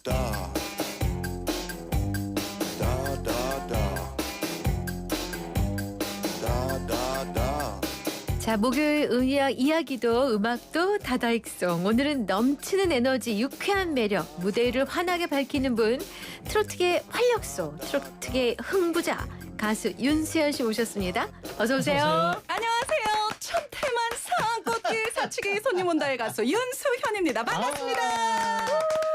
da da da da da da. 자, 목요일 음악 이야기도 음악도 다다익송. 오늘은 넘치는 에너지, 유쾌한 매력, 무대 위를 환하게 밝히는 분, 트로트계 활력소, 트로트계 흥부자, 가수 윤수현 씨 모셨습니다. 어서 오세요. 안녕하세요. 천태만상 꽃길 사치기 손님 온다의 가수 윤수현입니다. 반갑습니다.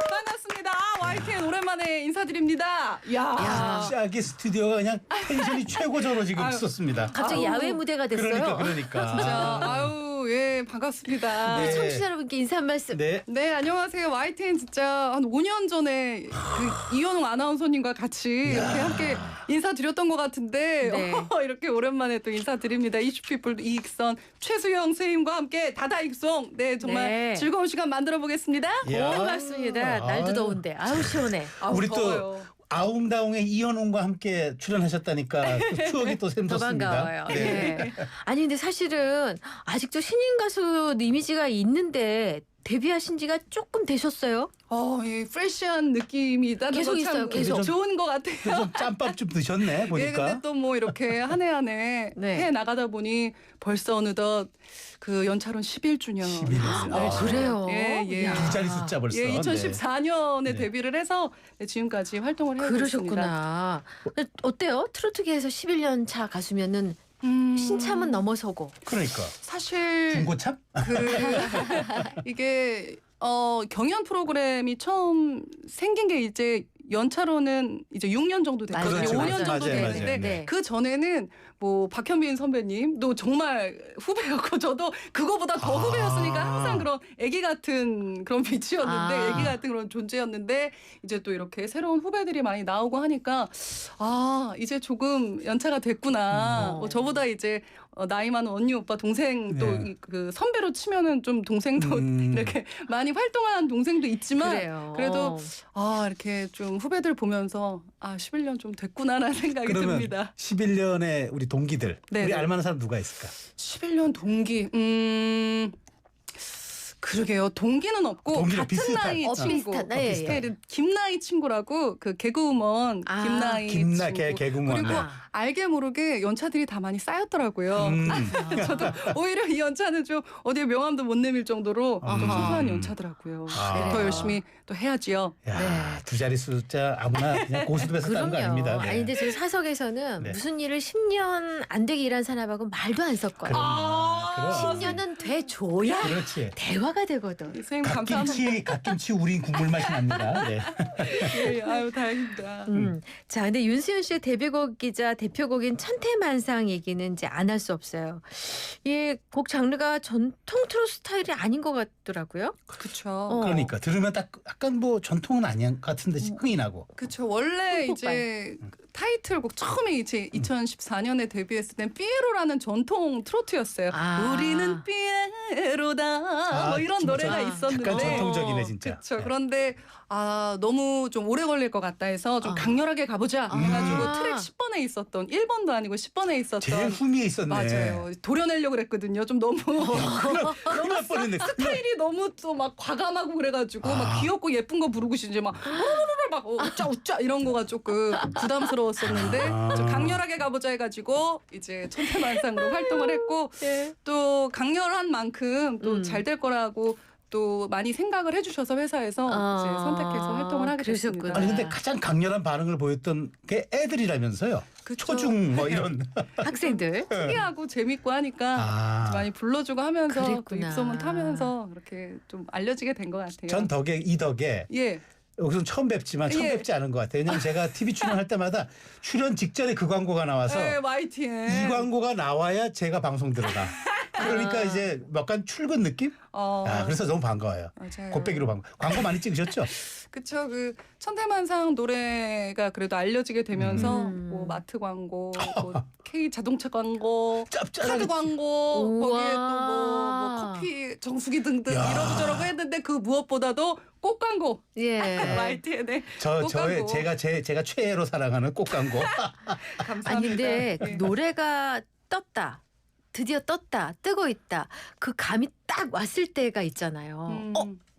반갑습니다. YTN 오랜만에 인사드립니다. 야. 짝이 스튜디오가 그냥 텐션이 최고조로 지금 아유. 있었습니다. 갑자기 야외 무대가 됐어요. 그러니까. 진짜 아유 예 반갑습니다. 네. 청취자 여러분께 인사 한 말씀. 네. 네 안녕하세요. YTN 진짜 한 5년 전에 그 이현웅 아나운서님과 같이 이렇게 함께 인사드렸던 것 같은데 네. 이렇게 오랜만에 또 인사드립니다. 이슈피플 이익선 최수영 선생님과 함께 다다익송 네 정말 네. 즐거운 시간 만들어 보겠습니다. 야. 고맙습니다. 날도 아유. 더운데. 아우 시원해. 아우, 우리 더워요. 또 아웅다웅의 이현웅과 함께 출연하셨다니까 그 추억이 또 더 샘솟습니다. 반가워요. 네. 아니 근데 사실은 아직도 신인 가수 이미지가 있는데 데뷔하신 지가 조금 되셨어요? 이 프레시한 느낌이 있다는 계속 거 참 있어요, 계속. 좋은 것 같아요. 좀 짬밥 좀 드셨네 예, 보니까. 근데 또 뭐 이렇게 한 해 한 해 네. 해 나가다 보니 벌써 어느덧 그 연차론 11주년. 11년. 아, 그래요? 예, 예. 야. 두 자리 숫자 벌써. 예, 2014년에 네. 데뷔를 해서 지금까지 활동을 해오고 있습니다. 그러셨구나. 어때요? 트로트계에서 11년 차 가수면은 신참은 넘어서고. 그러니까 사실 중고참? 이게 경연 프로그램이 처음 생긴 게 이제 연차로는 이제 6년 정도 됐거든요. 맞아요. 5년 정도 맞아요. 됐는데 네. 그 전에는 뭐 박현빈 선배님도 정말 후배였고 저도 그거보다 더 후배였으니까 항상 그런 애기 같은 그런 빛이었는데 애기 같은 그런 존재였는데 이제 또 이렇게 새로운 후배들이 많이 나오고 하니까 이제 조금 연차가 됐구나. 저보다 이제 나이 많은 언니 오빠 동생 또 네. 그 선배로 치면은 좀 동생도 이렇게 많이 활동한 동생도 있지만 그래요. 그래도 이렇게 좀 후배들 보면서 11년 좀 됐구나라는 생각이 그러면 듭니다. 11년의 우리 동기들 네, 우리 네. 알만한 사람 누가 있을까? 11년 동기 그러게요. 동기는 없고 동기랑 같은 비슷한. 나이 친구. 비슷한. 네. 비슷한. 김나희 친구라고 그 개그우먼 김나희 친구. 개그우먼. 그리고 네. 알게 모르게 연차들이 다 많이 쌓였더라고요. 저도 오히려 이 연차는 좀 어디에 명함도 못 내밀 정도로 좀 소소한 연차더라고요. 네, 더 열심히 또 해야지요. 야, 네. 두 자리 숫자 아무나 그냥 고스톱에서 따는 거 아닙니다. 네. 아니 근데 저희 사석에서는 네. 무슨 일을 10년 안 되게 일한 사람하고 말도 안 섞어요. 그럼. 10년은 돼줘야 그렇지. 대화가 되거든. 선생님 감사합니다. 갓김치 우린 국물 맛이 납니다. 네. 예, 아유 다행입니다. 자, 근데 윤수현 씨의 데뷔곡이자 대표곡인 천태만상 얘기는 이제 안 할 수 없어요. 이 곡 장르가 전통 트로트 스타일이 아닌 것 같더라고요. 그렇죠. 그러니까 들으면 딱 약간 뭐 전통은 아닌 것 같은데 흥이 나고. 그렇죠. 원래 흠뻑 이제 타이틀곡 처음에 이제 2014년에 데뷔했을 땐 삐에로라는 전통 트로트였어요. 우리는 삐에로다. 뭐 이런 진짜. 노래가 있었는데. 약간 전통적이네 진짜. 그렇죠. 네. 그런데 너무 좀 오래 걸릴 것 같다 해서 좀 강렬하게 가보자 해가지고 트랙 10번에 있었던 1번도 아니고 10번에 있었던 제일 후미에 있었네. 맞아요. 도려내려고 그랬거든요. 좀 너무 큰일 날 뻔했네. 스타일이 너무 또 막 과감하고 그래가지고 막 귀엽고 예쁜 거 부르고 싶은지 막 웃자 웃자 이런 거가 조금 부담스러웠었는데 좀 강렬하게 가보자 해가지고 이제 천태만상으로 활동을 했고 또 강렬한 만큼 또 잘 될 거라고 또 많이 생각을 해주셔서 회사에서 이제 선택해서 활동을 하게 됐습니다. 그러셨구나. 아니 근데 가장 강렬한 반응을 보였던 게 애들이라면서요. 그쵸. 초중 뭐 이런. 학생들. 특이하고 재밌고 하니까 많이 불러주고 하면서 또 그랬구나. 입소문 타면서 그렇게 좀 알려지게 된 것 같아요. 전 덕에 이 덕에 예. 여기서 처음 뵙지만 처음 예. 뵙지 않은 것 같아요. 왜냐면 제가 TV 출연할 때마다 출연 직전에 그 광고가 나와서 YTN. 이 광고가 나와야 제가 방송 들어가. 그러니까 이제 약간 출근 느낌? 그래서 너무 반가워요. 맞아요. 곱빼기로 광고 많이 찍으셨죠? 그쵸. 그 천태만상 노래가 그래도 알려지게 되면서 뭐 마트 광고, 뭐 K 자동차 광고, 짭짤하게 카드 광고, 우와. 거기에 또 뭐 커피 정수기 등등 야. 이러고 저러고 했는데 그 무엇보다도 꽃 광고. 예. YTN의 꽃 저의 광고. 제가 최애로 사랑하는 꽃 광고. 감사합니다. 아니 근데 그 예. 노래가 떴다. 드디어 떴다. 뜨고 있다. 그 감이 딱 왔을 때가 있잖아요.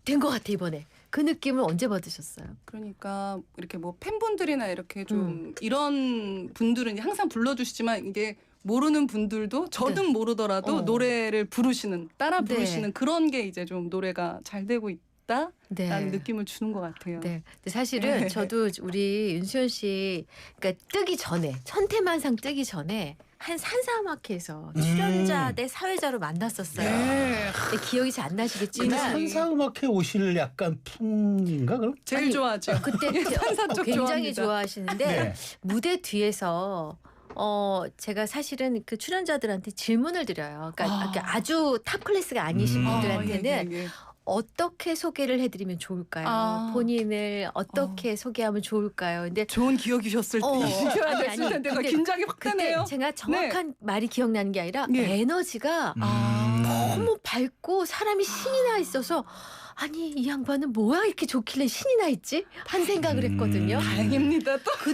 된 것 같아 이번에. 그 느낌을 언제 받으셨어요? 그러니까 이렇게 뭐 팬분들이나 이렇게 좀 이런 분들은 항상 불러주시지만 이게 모르는 분들도 저는 네. 모르더라도 노래를 부르시는 따라 네. 부르시는 그런 게 이제 좀 노래가 잘 되고 있다라는 네. 느낌을 주는 것 같아요. 네. 근데 사실은 네. 저도 우리 윤수연 씨, 그러니까 뜨기 전에 천태만상 뜨기 전에 한 산사음악회에서 출연자 대 사회자로 만났었어요. 네. 근데 기억이 잘 안 근데 나시겠지만 산사음악회 오실 약간 풍인가 그럼? 제일 아니, 좋아하죠. 그때 산사 쪽 굉장히 좋아합니다. 좋아하시는데 네. 무대 뒤에서 제가 사실은 그 출연자들한테 질문을 드려요. 그러니까 아주 탑 클래스가 아니신 분들한테는 예. 어떻게 소개를 해드리면 좋을까요? 아. 본인을 어떻게 소개하면 좋을까요? 근데 좋은 기억이셨을 때 아니, 됐을 텐데 근데 굉장히 확 그때 되네요. 제가 정확한 말이 기억나는 게 아니라 네. 에너지가 너무 밝고 사람이 신이 나 있어서 아니 이 양반은 뭐야 이렇게 좋길래 신이 나 있지? 한 생각을 했거든요. 다행입니다. 또 그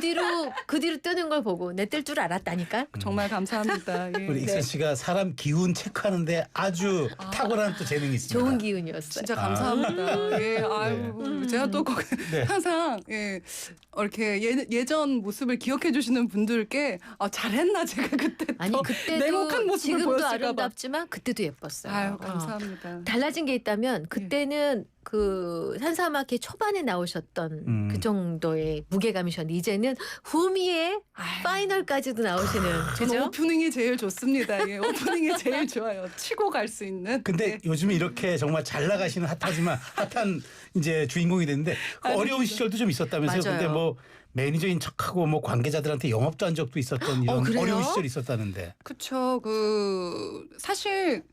뒤로 뜨는 걸 보고 내 뜰 줄 알았다니까. 정말 감사합니다. 예. 우리 익선 씨가 사람 기운 체크하는데 아주 탁월한 또 재능이 있습니다. 좋은 기운이었어요. 진짜 감사합니다. 예, 아유, 제가 또 네. 항상 이렇게 예전 모습을 기억해 주시는 분들께 잘했나 제가 그때 아니 더 그때도 냉혹한 모습을 지금도 보였을까 봐. 아름답지만 그때도 예뻤어요. 아유, 감사합니다. 달라진 게 있다면 그때는 그 산사음악회 초반에 나오셨던 그 정도의 무게감이셨는데 이제는 후미의 파이널까지도 나오시는 저는 그죠? 오프닝이 제일 좋습니다. 예, 오프닝이 제일 좋아요. 치고 갈 수 있는. 근데 네. 요즘에 이렇게 정말 잘 나가시는 핫하지만 핫한 이제 주인공이 됐는데 그 어려운 시절도 좀 있었다면서요. 맞아요. 근데 뭐 매니저인 척하고 뭐 관계자들한테 영업도 한 적도 있었던 이런 그래요? 어려운 시절이 있었다는데. 그쵸. 사실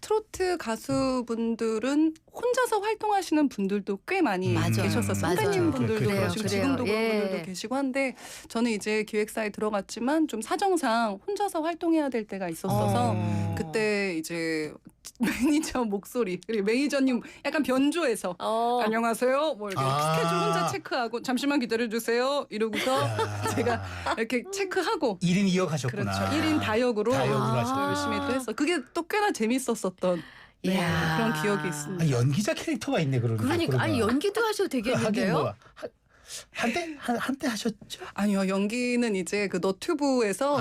트로트 가수분들은 혼자서 활동하시는 분들도 꽤 많이 맞아요. 계셨어요. 맞아요. 선배님 분들도 그래요, 그러시고 그래요. 지금도 그런 예. 분들도 계시고 한데 저는 이제 기획사에 들어갔지만 좀 사정상 혼자서 활동해야 될 때가 있었어서 그때 이제 매니저 목소리 그리고 매니저님 약간 변조해서 안녕하세요. 뭐 이렇게 스케줄 혼자 체크하고 잠시만 기다려주세요. 이러고서 제가 이렇게 체크하고 1인 2역 하셨구나. 그렇죠. 1인 다역으로 하셨구나. 열심히 또 했어. 그게 또 꽤나 재밌었었던 이야. 그런 기억이 있습니다. 아, 연기자 캐릭터가 있네 그러니까 아니 연기도 하셔도 되겠는데요. 뭐, 한때 하셨죠? 아니요, 연기는 이제 그 너튜브에서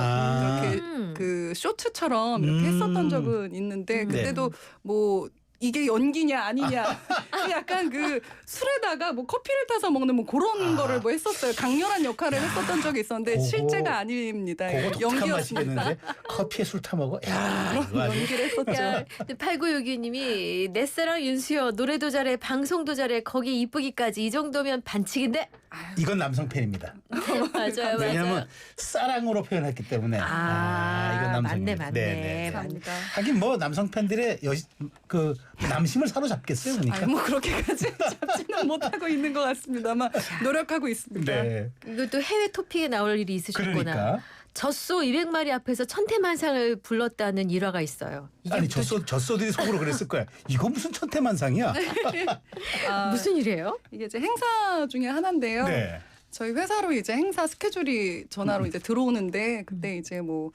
이렇게 그 쇼츠처럼 이렇게 했었던 적은 있는데 그때도 뭐 이게 연기냐 아니냐 약간 그 술에다가 뭐 커피를 타서 먹는 뭐 그런 거를 뭐 했었어요. 강렬한 역할을 했었던 적이 있었는데 그거- 실제가 아닙니다. 그거 독특한 연기였습니다. 맛이겠는데 커피에 술 타먹어? 야 이거 아주 연기를 했었죠. 야, 8962님이 내 사랑 윤수여 노래도 잘해 방송도 잘해 거기 이쁘기까지 이 정도면 반칙인데 이건 남성 팬입니다. 맞아요 왜냐하면 사랑으로 표현했기 때문에 이건 남성 맞네 팬. 맞네. 감사합니다. 하긴 뭐 남성 팬들의 그 남심을 사로잡겠어요, 그러니까. 아니 뭐 그렇게까지 잡지는 못하고 있는 것 같습니다만 노력하고 있습니다. 네. 이것도 해외 토픽에 나올 일이 있으셨구나. 그러니까 젖소 200마리 앞에서 천태만상을 불렀다는 일화가 있어요. 이게 아니 젖소들이 속으로 그랬을 거야. 이거 무슨 천태만상이야? 무슨 일이에요? 이게 이제 행사 중에 하나인데요. 네. 저희 회사로 이제 행사 스케줄이 전화로 이제 들어오는데 그때 이제 뭐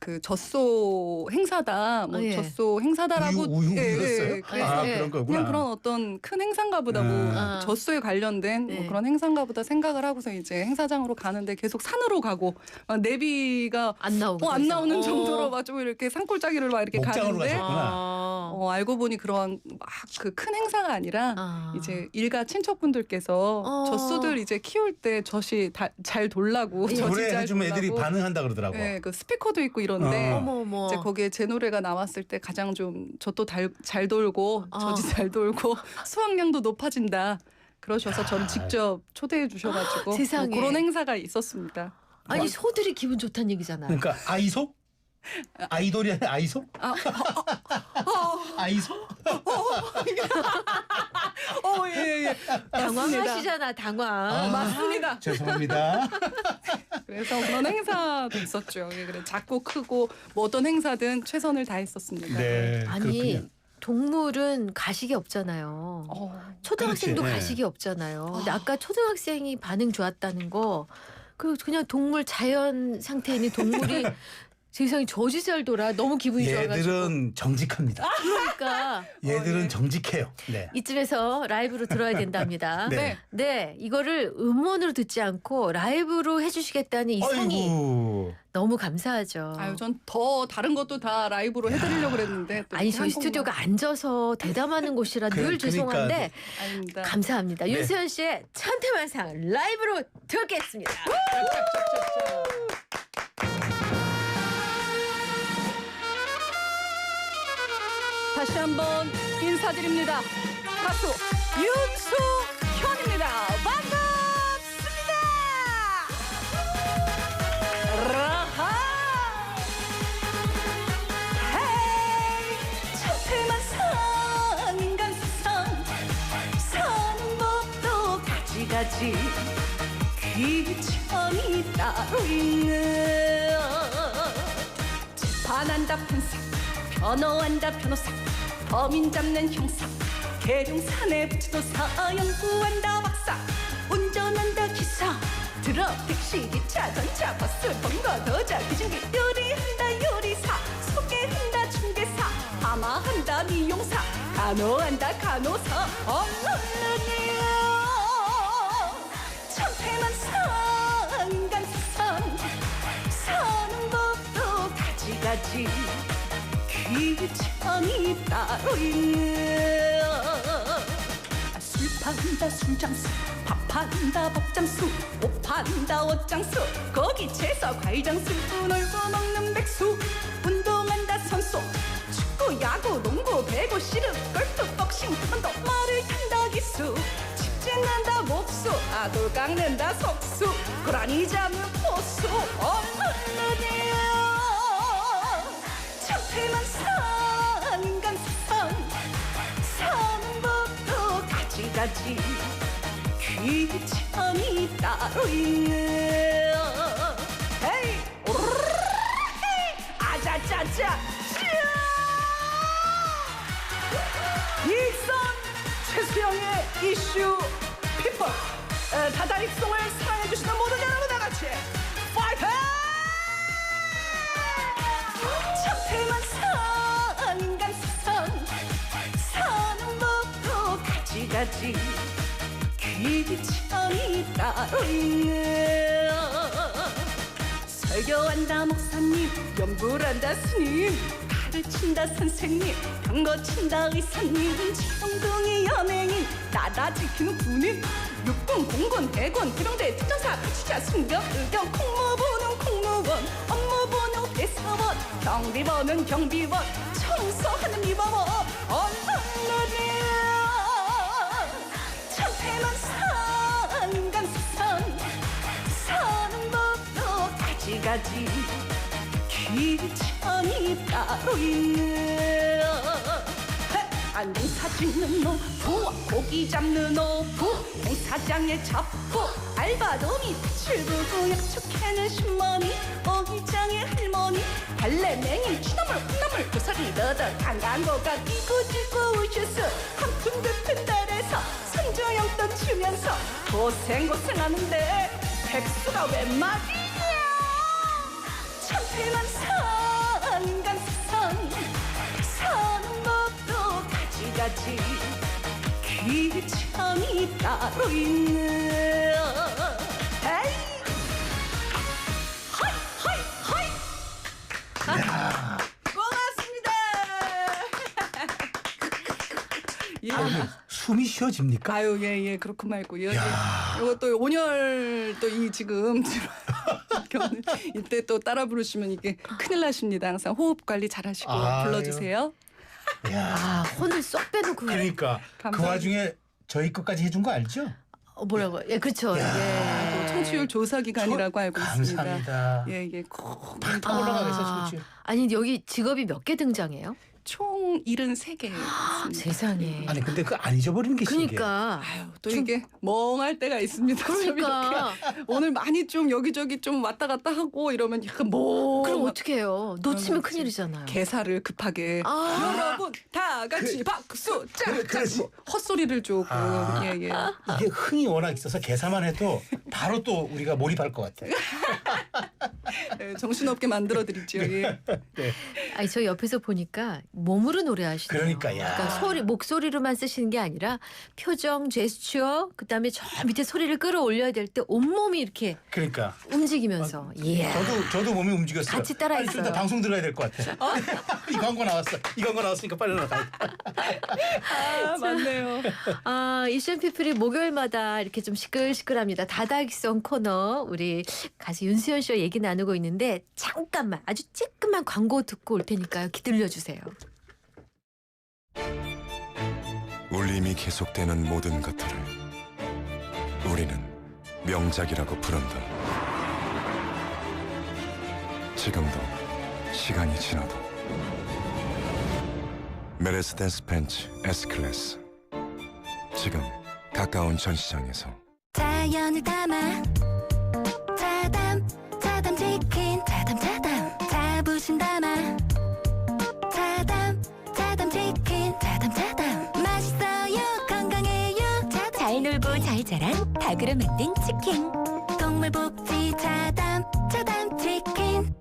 그 젖소 행사다, 뭐 예. 젖소 행사다라고 우유였어요? 그래서 예. 그런 거구나. 그냥 그런 어떤 큰 행사인가 보다 뭐 젖소에 관련된 네. 뭐 그런 행사인가 보다 생각을 하고서 이제 행사장으로 가는데 계속 산으로 가고 내비가 안 나오고 안 나오는 정도로 막 좀 이렇게 산골짜기를 막 이렇게 목장으로 가는데 가셨구나. 알고 보니 그런 막 그 큰 행사가 아니라 이제 일가 친척분들께서 어. 젖소들 이제 키울 때 젖이 잘 돌라고 젖이 노래 잘 해주면 애들이 돌라고. 반응한다 그러더라고. 네, 그 스피커도 있고 이런데 어머. 이제 거기에 제 노래가 나왔을 때 가장 좀 젖도 잘 돌고 젖이 잘 돌고 수확량도 높아진다. 그러셔서 저를 직접 초대해 주셔가지고 세상에. 뭐 그런 행사가 있었습니다. 아니 소들이 기분 좋다는 얘기잖아요. 그러니까 아이소? 아이돌이 아니라 아이소? 아이소? 예. 당황하시잖아 당황. 맞습니다. 죄송합니다. 그래서 그런 행사도 있었죠. 예, 그래 작고 크고 뭐 어떤 행사든 최선을 다했었습니다. 네. 아니 그렇군요. 동물은 가식이 없잖아요. 초등학생도 그렇지. 가식이 없잖아요. 근데 아까 초등학생이 반응 좋았다는 거 그냥 동물 자연 상태에 있는 동물이 세상에 저지살 돌아. 너무 기분이 좋아가지고. 얘들은 정직합니다. 그러니까 얘들은 네. 정직해요. 네. 이쯤에서 라이브로 들어야 된답니다. 네. 네, 이거를 음원으로 듣지 않고 라이브로 해주시겠다는 이 성의 아이고. 너무 감사하죠. 아유, 전 더 다른 것도 다 라이브로 해드리려고 그랬는데 또 아니 이렇게 저희 한 곡만. 스튜디오가 앉아서 대담하는 곳이라 늘 그러니까. 죄송한데 아닙니다. 감사합니다. 네. 윤수연 씨의 천태만상 라이브로 듣겠습니다. 다시 한번 인사드립니다. 가수 윤수현입니다. 반갑습니다. 라하! 헤이! 천태만상 인간세상 사는 법도 가지가지 귀천이 따로 있네. 재판한다 판사 변호한다 변호사 범인 잡는 형사 계룡산에 부치도사 연구한다 박사 운전한다 기사 트럭 택시 기차 전차 버스 번거 도자 기중기 요리한다 요리사 소개한다 중개사 파마한다 미용사 간호한다 간호사 얼른이야 천태만상 인간세상 사는 법도 가지가지 귀천이 따로 있네. 술 판다 술장수 밥 판다 밥장수 옷 판다 옷장수 고기 채소 과일장수 놀고 먹는 백수 운동한다 선수 축구 야구 농구 배구 씨름 골프 복싱 태권도 말을 탄다 기수 집진한다 목수 아돌 깎는다 속수 고라니 잡는 포수 얼른이야 천태만상 인간세상 사는 법도 가지가지 귀천이 따로 있네. 헤이 오르르르 헤이 아자짜짜 일선 최수영의 이슈 피플 다다익송을 사랑해주시는 모든 여러분 다같이 파이팅! 천태만상 인간세상 사는 법도 가지가지 귀천이 따로 있네. 설교한다 목사님 연불한다 스님 가르친다 선생님 병거 친다 의사님 지동동이 연예인 나라 지키는 군인 육군 공군 대군 해병대 특전사 가치자 순경 의경 콩모보는 공무원 업무보는 대사원 경비원은 경비원 청소하는 미바원 얼른이야 천태만상 인간세상 사는 법도 가지가지 귀천이 따로 있네. 안동사 찍는 노부 고기 잡는 노부 행사장에 잡고 알바동이 출구구 약초캐는 신머니 어휘장의 할머니 발레맹이 취나물 콩나물 고사리 넣어서 강강고가 끼고지고 오셔서 한푼 두푼 달에서 선조영돈 주면서 고생하는데 백수가 웬 말이냐. 천태만상 인간세상 사는 법도 가지가지 귀천이 따로 있네. 에이 하이 하이 하이 고맙습니다. 예. 아니, 숨이 쉬어집니까? 아유 예예 그렇고 말고요. 야. 이거 또 온열 또 이 지금 이때 또 따라 부르시면 이게 큰일 나십니다. 항상 호흡 관리 잘하시고 아유. 불러주세요. 야. 아, 혼을 쏙 빼놓고 그러니까 그 감사합니다. 와중에 저희 것까지 해준 거 알죠? 뭐라고? 예, 그렇죠. 야. 예. 청취율 조사 기간이라고 알고 있습니다. 감사합니다. 예예 콕 다 올라가겠어, 솔직히. 아니 여기 직업이 몇 개 등장해요? 총 73개. 세상에. 아니 근데 그 안 잊어버리는 게 신기해. 그러니까. 아유 또 이게 멍할 때가 있습니다. 좀 그러니까. 이렇게 오늘 많이 좀 여기저기 좀 왔다 갔다 하고 이러면 약간 그럼 어떻게 해요? 놓치면 그러면 큰일이잖아요. 개사를 급하게 아. 여러분 다 같이 박수 짝짝 그렇지. 뭐 헛소리를 조금 아. 예예. 이게 흥이 워낙 있어서 개사만 해도 바로 또 우리가 몰입할 것 같아. 네, 정신없게 만들어드리죠. 예. 아니 저 옆에서 보니까 몸으로 노래하시네요. 그러니까, 야. 그러니까 목소리로만 쓰시는 게 아니라 표정, 제스처, 그다음에 저 밑에 소리를 끌어올려야 될 때 온몸이 이렇게 그러니까 움직이면서. 이야. 저도 몸이 움직였어요. 같이 따라했어요. 좀 더 방송 들어야 될 것 같아. 이 광고 나왔어. 이 광고 나왔으니까 빨리 나가. 아, 맞네요. 아, 이슈 피플이 목요일마다 이렇게 좀 시끌시끌합니다. 다다익선 코너 우리 가수 윤수연 씨와 얘기 나누고 있는데 잠깐만 아주 쬐끔만 광고 듣고 올 테니까요. 기다려 주세요. 울림이 계속되는 모든 것들을 우리는 명작이라고 부른다. 지금도 시간이 지나도 메르세데스 벤츠 S클래스 지금 가까운 전시장에서 자연을 담아 자담 치킨 자담 자부심 담아 자담 치킨 자담 맛있어요 건강해요 잘 놀고 잘 자란 닭으로 만든 치킨 동물복지 자담 치킨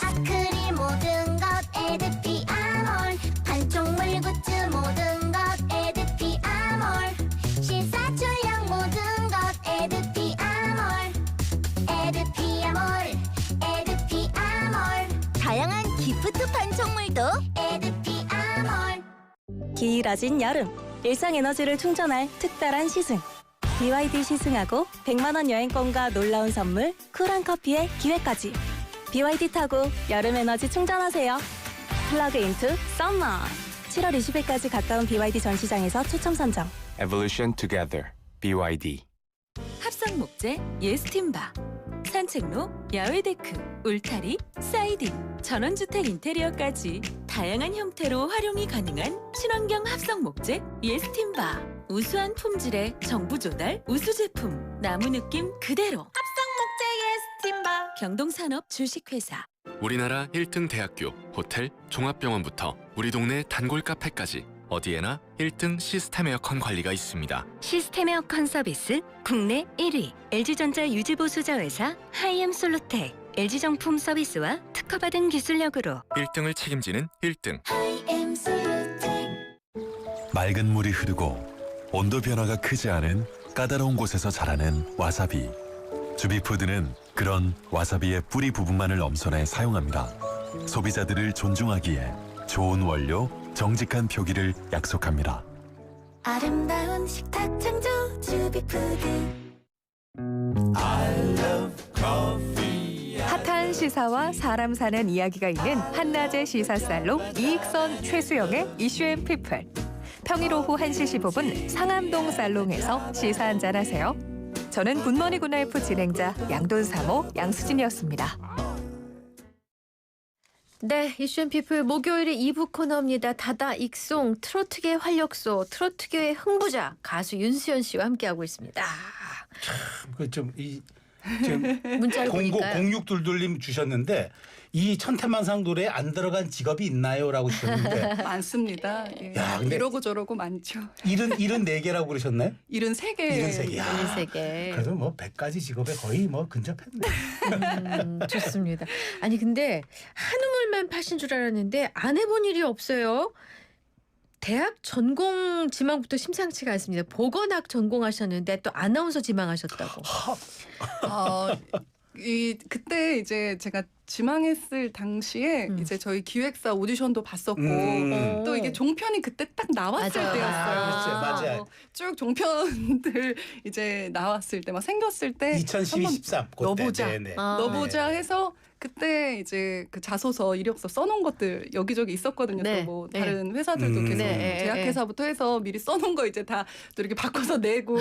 아크릴 모든 것 에드피 아몰 판촉물 굿즈 모든 것 에드피 아몰 실사출력 모든 것 에드피 아몰 에드피 아몰 다양한 기프트 판촉물도 에드피 아몰 길어진 여름 일상 에너지를 충전할 특별한 시승 BYD 시승하고 100만 원 여행권과 놀라운 선물 쿨한 커피의 기회까지 BYD 타고 여름 에너지 충전하세요. 플러그 인투 썸머 7월 20일까지 가까운 BYD 전시장에서 초청 선정. Evolution Together BYD 합성 목재 예스팀바 산책로 야외 데크 울타리 사이딩 전원주택 인테리어까지 다양한 형태로 활용이 가능한 친환경 합성 목재 예스팀바 우수한 품질의 정부 조달 우수 제품 나무 느낌 그대로 합성 목재 예스팀바 경동산업 주식회사 우리나라 1등 대학교, 호텔, 종합병원부터 우리 동네 단골 카페까지 어디에나 1등 시스템 에어컨 관리가 있습니다. 시스템 에어컨 서비스 국내 1위 LG전자 유지보수자 회사 하이엠솔루텍 LG정품 서비스와 특허받은 기술력으로 1등을 책임지는 1등. 맑은 물이 흐르고 온도 변화가 크지 않은 까다로운 곳에서 자라는 와사비. 주비푸드는 그런 와사비의 뿌리 부분만을 엄선해 사용합니다. 소비자들을 존중하기에 좋은 원료, 정직한 표기를 약속합니다. 아름다운 식탁 창조 주비푸드 핫한 시사와 사람 사는 이야기가 있는 한낮의 시사살롱 이익선 최수영의 이슈앤피플. 평일 오후 1시 15분 상암동 살롱에서 시사 한잔 하세요. 저는 굿모닝 굿나이프 진행자 양돈사모 양수진이었습니다. 네, 이슈앤피플 목요일의 2부 코너입니다. 다다익송 트로트계 활력소 트로트계의 흥부자 가수 윤수연 씨와 함께하고 있습니다. 문자를 보니까요. 0622님 주셨는데 이 천태만상 노래에 안 들어간 직업이 있나요?라고 주셨는데 많습니다. 예. 야, 근데 이러고 저러고 많죠. 74개라고 그러셨나요? 73개. 73개. 야, 73개. 그래도 뭐 100가지 직업에 거의 뭐 근접했네. 좋습니다. 아니 근데 한우물만 파신 줄 알았는데 안 해본 일이 없어요. 대학 전공 지망부터 심상치가 않습니다. 보건학 전공하셨는데 또 아나운서 지망하셨다고. 그때 이제 제가 지망했을 당시에 이제 저희 기획사 오디션도 봤었고 또 이게 종편이 그때 딱 나왔을 맞아요. 때였어요. 맞아요. 쭉 종편들 이제 나왔을 때 막 생겼을 때 2012-13 넣어보자. 네네. 넣어보자 해서 그때 이제 그 자소서 이력서 써놓은 것들 여기저기 있었거든요. 네. 또 뭐 다른 회사들도 계속 네. 제약회사부터 해서 미리 써놓은 거 이제 다 또 이렇게 바꿔서 내고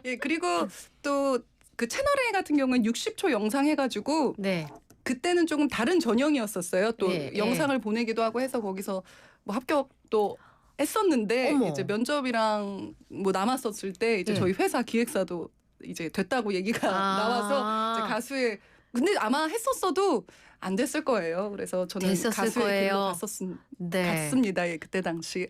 예, 그리고 또 그 채널A 같은 경우는 60초 영상 해가지고 네. 그때는 조금 다른 전형이었었어요. 또 네, 영상을 보내기도 하고 해서 거기서 뭐 합격도 했었는데 어머. 이제 면접이랑 뭐 남았었을 때 이제 네. 저희 회사 기획사도 이제 됐다고 얘기가 나와서 이제 가수의 근데 아마 했었어도 안 됐을 거예요. 그래서 저는 됐었을 가수의 거예요. 길로 네. 갔습니다. 예, 그때 당시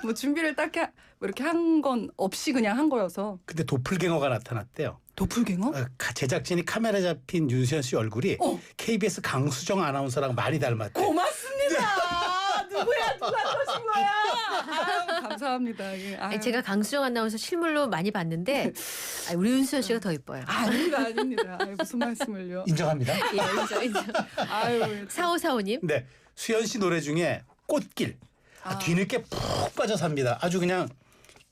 뭐 준비를 딱히 뭐 이렇게 한 건 없이 그냥 한 거여서. 근데 도플갱어가 나타났대요. 도플갱어? 제작진이 카메라 잡힌 윤수현 씨 얼굴이 KBS 강수정 아나운서랑 많이 닮았대. 고맙습니다. 누구야 누가 그러신 거야? 아유, 감사합니다. 예. 아유. 아니, 제가 강수정 아나운서 실물로 많이 봤는데 우리 윤수현 씨가 더 이뻐요. 아닙니다. 아유, 무슨 말씀을요? 인정합니다. 예, 인정. 아유, 4545님. 네, 수현 씨 노래 중에 꽃길 뒤늦게 푹 빠져 삽니다. 아주 그냥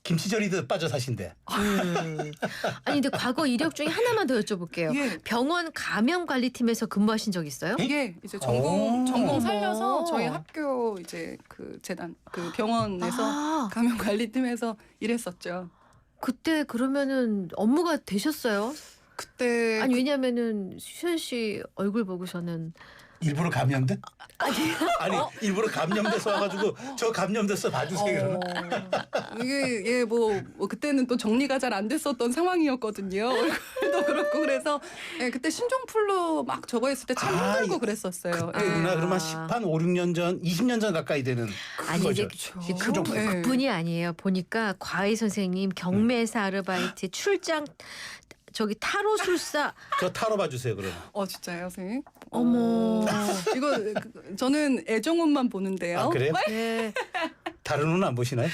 김치절이듯 빠져 사신대. 아니 근데 과거 이력 중에 하나만 더 여쭤볼게요. 예. 병원 감염관리팀에서 근무하신 적 있어요? 이게 이제 전공 살려서 저희 학교 이제 그 재단 그 병원에서 감염관리팀에서 일했었죠. 그때 그러면은 업무가 되셨어요? 그때 아니 왜냐면은 수현 씨 얼굴 보고서는 일부러 감염돼? 아니 일부러 감염돼서 와가지고 저 감염됐어 봐주세요. 이게 뭐 그때는 또 정리가 잘 안 됐었던 상황이었거든요. 얼굴도 그렇고 그래서 그때 신종플루 막 저거 했을 때 참 힘들고 그랬었어요. 그때구나. 그러면 한 5, 6년 전, 20년 전 가까이 되는 아니 이제 그뿐이 아니에요. 보니까 과외 선생님, 경매사 아르바이트, 출장 저기 타로술사. 저 타로 봐주세요 그러면. 진짜요, 선생님? 어머. 이거 저는 애정운만 보는데요. 아 그래요? 네. 다른 운은 안 보시나요?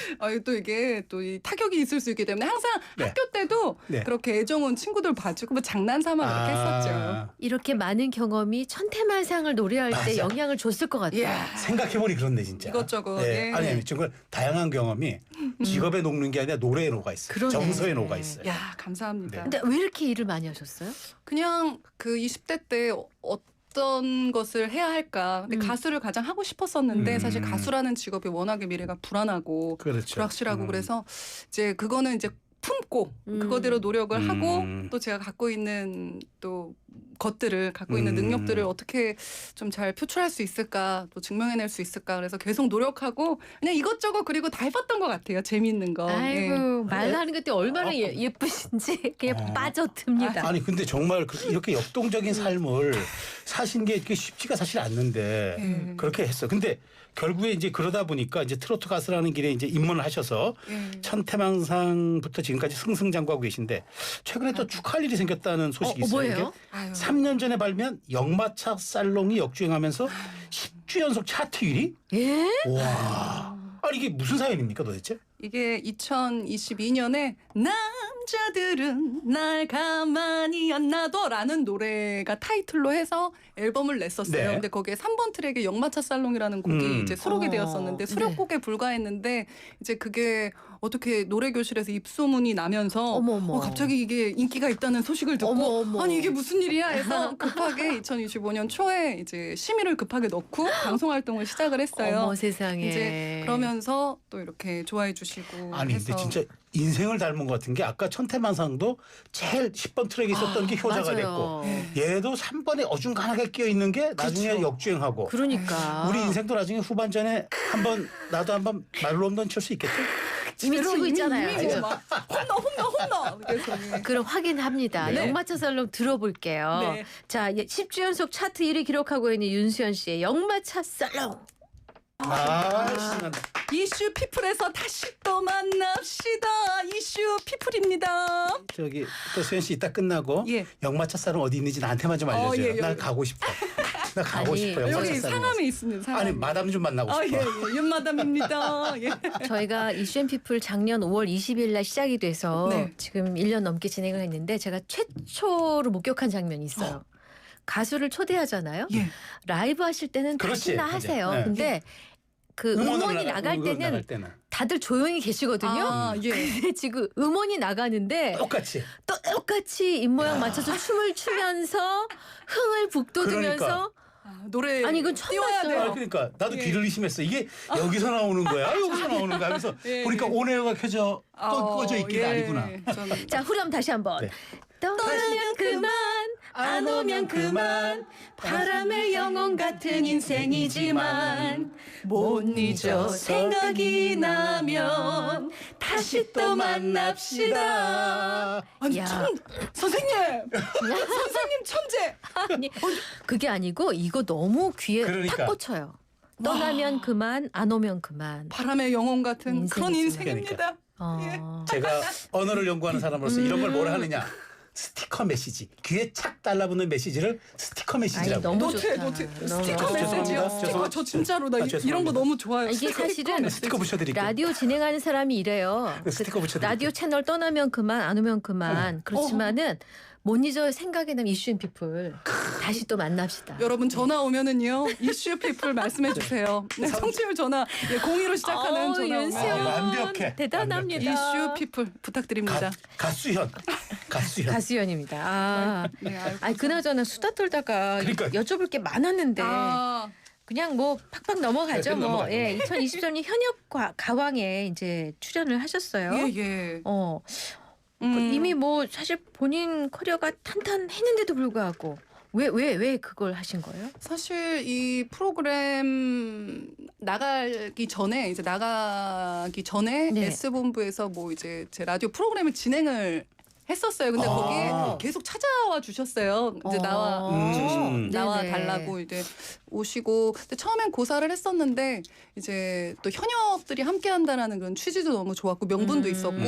또 이게 또 이 타격이 있을 수 있기 때문에 항상 학교 때도 그렇게 애정운 친구들 봐주고 뭐 장난삼아 그렇게 했었죠. 이렇게 많은 경험이 천태만상을 노래할 때 영향을 줬을 것 같아요. 생각해보니 그렇네 진짜. 이것저것. 네. 아니 정말 다양한 경험이 직업에 녹는 게 아니라 노래에 녹아 있어요. 그러네. 정서에 녹아 있어요. 야 감사합니다. 근데 왜 이렇게 일을 많이 하셨어요? 그냥 그 20대 때 어떤 것을 해야 할까. 근데 가수를 가장 하고 싶었었는데 사실 가수라는 직업이 워낙에 미래가 불안하고 그렇죠. 불확실하고 그래서 이제 그거는 이제 품고 그거대로 노력을 하고 또 제가 갖고 있는 또 것들을 갖고 있는 능력들을 어떻게 좀 잘 표출할 수 있을까 또 증명해낼 수 있을까 그래서 계속 노력하고 그냥 이것저것 그리고 다 해봤던 것 같아요. 재미있는 거. 아이고 말하는 것도 얼마나 예쁘신지 그냥 빠져듭니다. 아니 근데 정말 이렇게 역동적인 삶을 사신 게 이렇게 쉽지가 사실 않는데 그렇게 했어. 근데 결국에 이제 그러다 보니까 이제 트로트 가수라는 길에 이제 입문을 하셔서 천태망상부터 지금까지 승승장구하고 계신데 최근에 또 축하할 일이 생겼다는 소식이 있어요. 뭐예요? 3년 전에 발매한 역마차 살롱이 역주행하면서 10주 연속 차트 1위? 예? 와. 아니 이게 무슨 사연입니까 도대체? 이게 2022년에 남자들은 날 가만히 안 놔둬라는 노래가 타이틀로 해서 앨범을 냈었어요. 네. 근데 거기에 3번 트랙에 역마차 살롱이라는 곡이 이제 수록이 되었었는데 수록곡에 불과했는데 이제 그게 어떻게 노래 교실에서 입소문이 나면서 갑자기 이게 인기가 있다는 소식을 듣고 아니 이게 무슨 일이야 해서 급하게 2025년 초에 이제 심의를 급하게 넣고 방송 활동을 시작을 했어요. 어머 세상에. 이제 그러면서 또 이렇게 좋아해 주시고 아니 해서. 근데 진짜 인생을 닮은 것 같은 게 아까 천태만상도 제일 10번 트랙에 있었던 게 효자가 맞아요. 됐고 얘도 3번에 어중간하게 끼어 있는 게 나중에 역주행하고 그러니까 우리 인생도 나중에 후반전에 한번 나도 한번 말로 홈런 칠 수 있겠지? 이미 치고 있잖아요. 이미 지금. 막 홈런 그래서 그럼 확인합니다. 네. 역마차 살롱 들어볼게요. 네. 자, 10주 연속 차트 1위 기록하고 있는 윤수현 씨의 역마차 살롱. 신난다. 이슈 피플에서 다시 또 만납시다. 이슈 피플입니다. 저기 또 수현 씨 이따 끝나고 역마차 살롱 어디 있는지 나한테만 좀 알려줘요. 나 가고 싶어. 나 가고 싶어요. 여기 상암에 있습니다. 상암. 아니 마담 좀 만나고 싶어. 윤마담입니다. 저희가 이슈앤피플 작년 5월 20일 날 시작이 돼서 지금 1년 넘게 진행을 했는데 제가 최초로 목격한 장면이 있어요. 가수를 초대하잖아요. 라이브 하실 때는 다시나 하세요. 근데 그 음원이 나갈 때는 다들 조용히 계시거든요. 근데 지금 음원이 나가는데 똑같이 입모양 맞춰서 춤을 추면서 흥을 북돋으면서 노래 아니 이건 처음 봤어요. 그러니까 나도 귀를 의심했어. 이게 여기서 나오는 거야? 여기서 나오는 거야? 하면서 보니까 온에어가 꺼져 있는 게 아니구나. 자 후렴 다시 한번. 떠나면 그만 안 오면 그만 바람의 영혼 같은 인생이지만 못 잊어 생각이 나면 다시 또 만납시다. 아니 선생님 천재. 아니 그게 아니고 이거 너무 귀에 탁 꽂혀요. 떠나면 그만 안 오면 그만 바람의 영혼 같은 그런 인생입니다. 제가 언어를 연구하는 사람으로서 이런 걸 뭐라 하느냐. 스티커 메시지. 귀에 착 달라붙는 메시지를 스티커 메시지라고. 아니, 너무 노트에 좋다. 노트. 너무 스티커 좋다. 메시지요. 죄송합니다. 스티커 저 진짜로 나 죄송합니다. 이런 거 너무 좋아요. 이게 스티커 사실은 메시지. 스티커 붙여드릴게요. 라디오 진행하는 사람이 이래요. 스티커 붙여드릴게요. 라디오 채널 떠나면 그만, 안 오면 그만. 그렇지만은 못 잊어 생각에 남는 이슈인 피플 다시 또 만납시다. 여러분 전화 오면은요 이슈 피플 말씀해 주세요. 네, 청취율 전화 02로 시작하는 전화 오면 윤수연 완벽해. 대단합니다. 이슈 피플 부탁드립니다. 가수현. 가수연입니다. 아, 네, 알고 아니 그나저나 수다 떨다가 그러니까. 여쭤볼 게 많았는데 그냥 뭐 팍팍 넘어가죠. 네, 뭐 넘어가요. 예, 2023년 현역 가왕에 이제 출연을 하셨어요. 예. 이미 뭐 사실 본인 커리어가 탄탄했는데도 불구하고 왜 그걸 하신 거예요? 사실 이 프로그램 나가기 전에 네. S본부에서 뭐 이제 제 라디오 프로그램을 진행을 했었어요. 근데 거기에 계속 찾아와 주셨어요. 이제 나와 네네. 달라고 이제 오시고. 근데 처음엔 고사를 했었는데 이제 또 현역들이 함께 한다라는 그런 취지도 너무 좋았고 명분도 있었고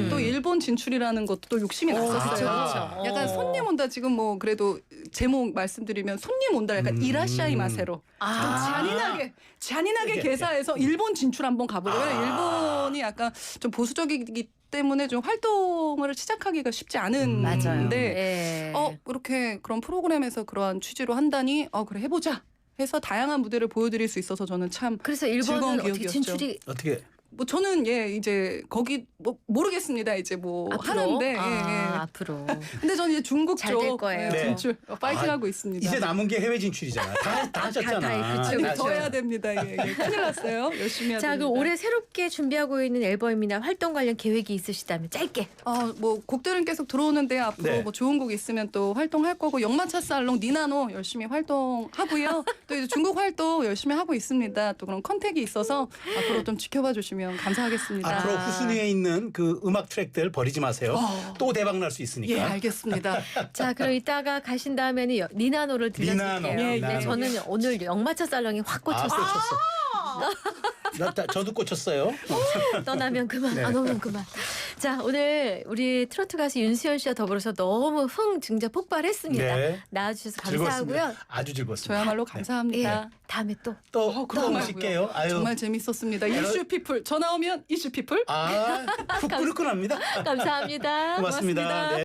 또 일본 진출이라는 것도 또 욕심이 났었어요. 그렇죠. 약간 손님 온다 지금 뭐 그래도 제목 말씀드리면 손님 온다 약간 이라샤이 마세로 좀 잔인하게 개사해서 일본 진출 한번 가보고 일본이 약간 좀 보수적이기 때문에 좀 활동을 시작하기가 쉽지 않은데 네. 이렇게 그런 프로그램에서 그러한 취지로 한다니 그래 해보자 해서 다양한 무대를 보여드릴 수 있어서 저는 참 그래서 즐거운 일본은 어떻게 기억이었죠. 진출이 어떻게 뭐 저는 이제 거기 뭐 모르겠습니다. 이제 뭐 앞으로? 하는데 앞으로 근데 저는 이제 중국 잘될 쪽 거예요. 네. 진출 파이팅하고 있습니다. 이제 남은 게 해외 진출이잖아. 다 하셨잖아. 그쵸, 그쵸. 더 해야 됩니다. 큰일 났어요. 열심히 해야 자, 됩니다. 그럼 올해 새롭게 준비하고 있는 앨범이나 활동 관련 계획이 있으시다면 짧게. 뭐 곡들은 계속 들어오는데 앞으로 네. 뭐 좋은 곡 있으면 또 활동할 거고 영마차 살롱 니나노 열심히 활동하고요. 또 이제 중국 활동 열심히 하고 있습니다. 또 그런 컨택이 있어서 앞으로 좀 지켜봐 주시면 감사하겠습니다. 앞으로 후순위에 있는 그 음악 트랙들 버리지 마세요. 또 대박 날 수 있으니까. 예, 알겠습니다. 자, 그럼 이따가 가신 다음에는 니나노를 들려드릴게요. 니나노. 네, 니나노. 저는 오늘 영마차 살롱이 확 꽂혔어요. 꽂혔어. 저도 꽂혔어요. 떠나면 그만, 네. 안 오면 그만. 자, 오늘 우리 트로트 가수 윤수연 씨와 더불어서 너무 진짜 폭발했습니다. 네. 나와주셔서 즐거웠습니다. 감사하고요. 아주 즐거웠습니다. 저야말로 네. 감사합니다. 예, 다음에 또. 또 오실게요. 아유. 정말 재밌었습니다. 이슈 피플 전화 오면 이슈 피플. 훅 부르끈합니다. 감사합니다. 고맙습니다. 네.